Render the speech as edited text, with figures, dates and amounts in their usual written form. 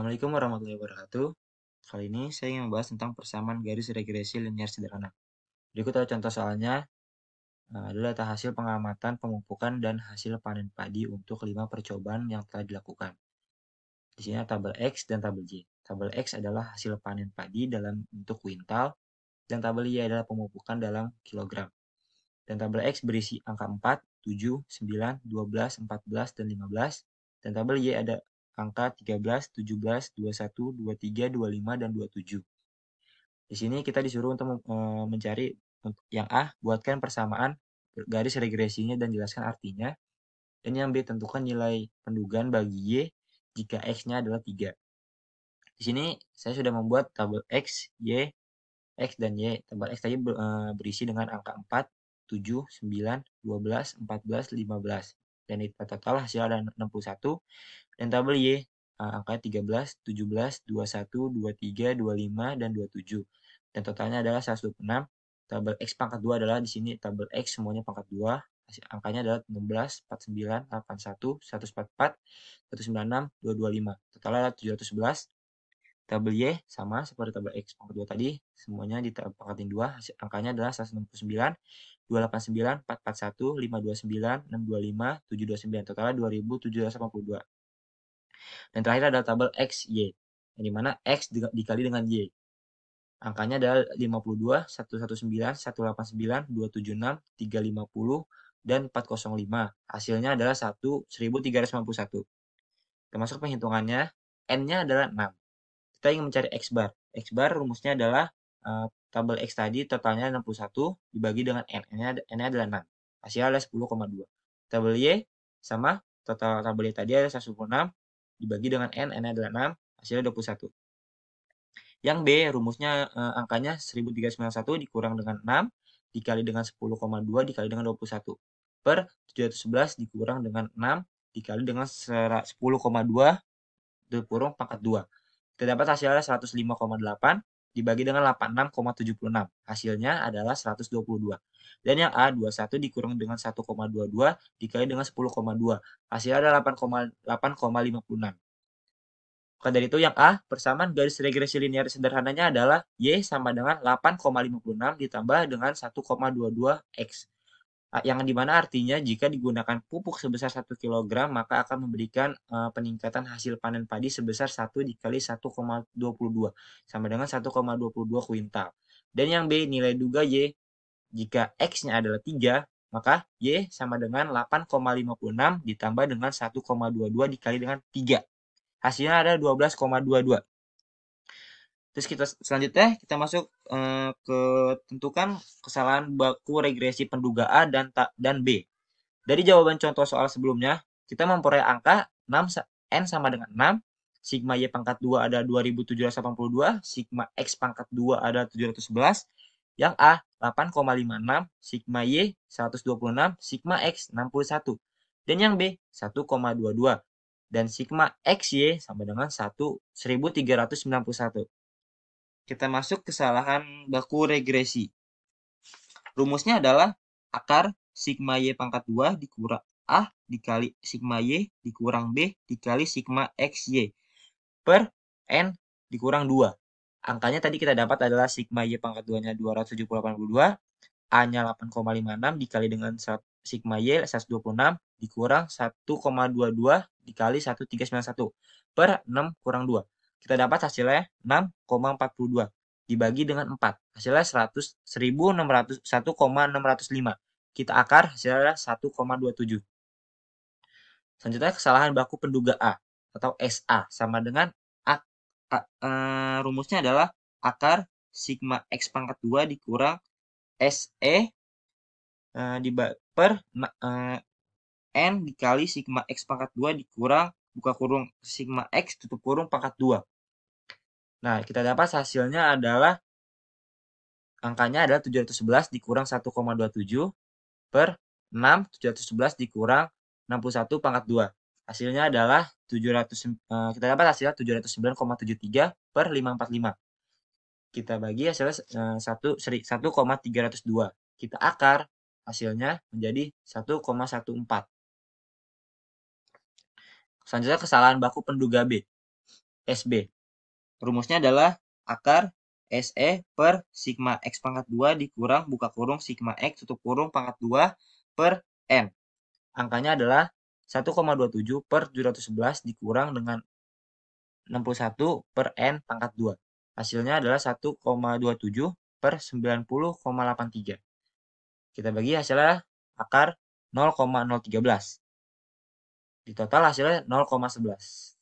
Assalamualaikum warahmatullahi wabarakatuh. Kali ini saya ingin membahas tentang persamaan garis regresi linear sederhana. Berikut adalah contoh soalnya, adalah data hasil pengamatan pemupukan dan hasil panen padi untuk 5 percobaan yang telah dilakukan. Di sini ada tabel X dan tabel Y. Tabel X adalah hasil panen padi dalam bentuk kuintal, dan tabel Y adalah pemupukan dalam kilogram. Dan tabel X berisi angka 4, 7, 9, 12, 14, dan 15. Dan tabel Y ada angka 13, 17, 21, 23, 25, dan 27. Di sini kita disuruh untuk mencari yang A, buatkan persamaan garis regresinya dan jelaskan artinya. Dan yang B, tentukan nilai pendugaan bagi Y jika X-nya adalah 3. Di sini saya sudah membuat tabel X, Y, X dan Y. Tabel X tadi berisi dengan angka 4, 7, 9, 12, 14, 15. Dan di total hasil ada 61. Dan tabel Y angkanya 13, 17, 21, 23, 25, dan 27. Dan totalnya adalah 126. Tabel X pangkat 2 adalah di sini tabel X semuanya pangkat 2. Angkanya adalah 16, 49, 81, 144, 196, 225. Totalnya adalah 711. Tabel Y sama seperti tabel X pangkat 2 tadi, semuanya dipangkatin 2, angkanya adalah 169, 289, 441, 529, 625, 729, totalnya 2782. Dan terakhir adalah tabel X, Y, yang dimana X dikali dengan Y. Angkanya adalah 52, 119, 189, 276, 350, dan 405. Hasilnya adalah 1351. Termasuk penghitungannya, N-nya adalah 6. Kita ingin mencari X bar. X bar rumusnya adalah tabel X tadi totalnya 61 dibagi dengan N. N-nya adalah 6. Hasilnya adalah 10,2. Tabel Y sama total tabel Y tadi adalah 126 dibagi dengan N. N-nya adalah 6. Hasilnya 21. Yang B rumusnya angkanya 1391 dikurang dengan 6 dikali dengan 10,2 dikali dengan 21 per 711 dikurang dengan 6 dikali dengan 10,2 dikurang pangkat 2. Kita dapat hasilnya 105,8 dibagi dengan 86,76. Hasilnya adalah 122. Dan yang A, 21 dikurang dengan 1,22 dikali dengan 10,2. Hasilnya adalah 8,56. Maka dari itu yang A, persamaan garis regresi linear sederhananya adalah Y sama dengan 8,56 ditambah dengan 1,22 X. Yang dimana artinya jika digunakan pupuk sebesar 1 kg maka akan memberikan peningkatan hasil panen padi sebesar 1 dikali 1,22 sama dengan 1,22 kuintal. Dan yang B, nilai duga Y jika X-nya adalah 3 maka Y sama dengan 8,56 ditambah dengan 1,22 dikali dengan 3. Hasilnya ada 12,22. Terus selanjutnya kita masuk ke tentukan kesalahan baku regresi penduga A dan B. Dari jawaban contoh soal sebelumnya, kita memperoleh angka 6 N sama dengan 6, sigma Y pangkat 2 ada 2782, sigma X pangkat 2 ada 711, yang A 8,56, sigma Y 126, sigma X 61, dan yang B 1,22, dan sigma XY sama dengan 1391. Kita masuk kesalahan baku regresi. Rumusnya adalah akar sigma Y pangkat 2 dikurang A dikali sigma Y dikurang B dikali sigma XY per N dikurang 2. Angkanya tadi kita dapat adalah sigma Y pangkat 2-nya 282, A-nya 8,56 dikali dengan sigma Y 126 dikurang 1,22 dikali 1391 per 6 kurang 2. Kita dapat hasilnya 6,42 dibagi dengan 4. Hasilnya 1.605. Kita akar hasilnya 1,27. Selanjutnya kesalahan baku penduga A atau SA sama dengan rumusnya adalah akar sigma X pangkat 2 dikurang SE per N dikali sigma X pangkat 2 dikurang buka kurung sigma X tutup kurung pangkat 2. Nah, kita dapat hasilnya adalah angkanya adalah 711 dikurang 1,27 per 6, 711 dikurang 61 pangkat 2. Hasilnya adalah 700, kita dapat hasilnya 709,73 per 545. Kita bagi hasilnya 1,302. Kita akar hasilnya menjadi 1,14. Selanjutnya kesalahan baku penduga B. SB. Rumusnya adalah akar SE per sigma X pangkat 2 dikurang buka kurung sigma X tutup kurung pangkat 2 per N. Angkanya adalah 1,27 per 711 dikurang dengan 61 per N pangkat 2. Hasilnya adalah 1,27 per 90,83. Kita bagi hasilnya akar 0,013. Di total hasilnya 0,11.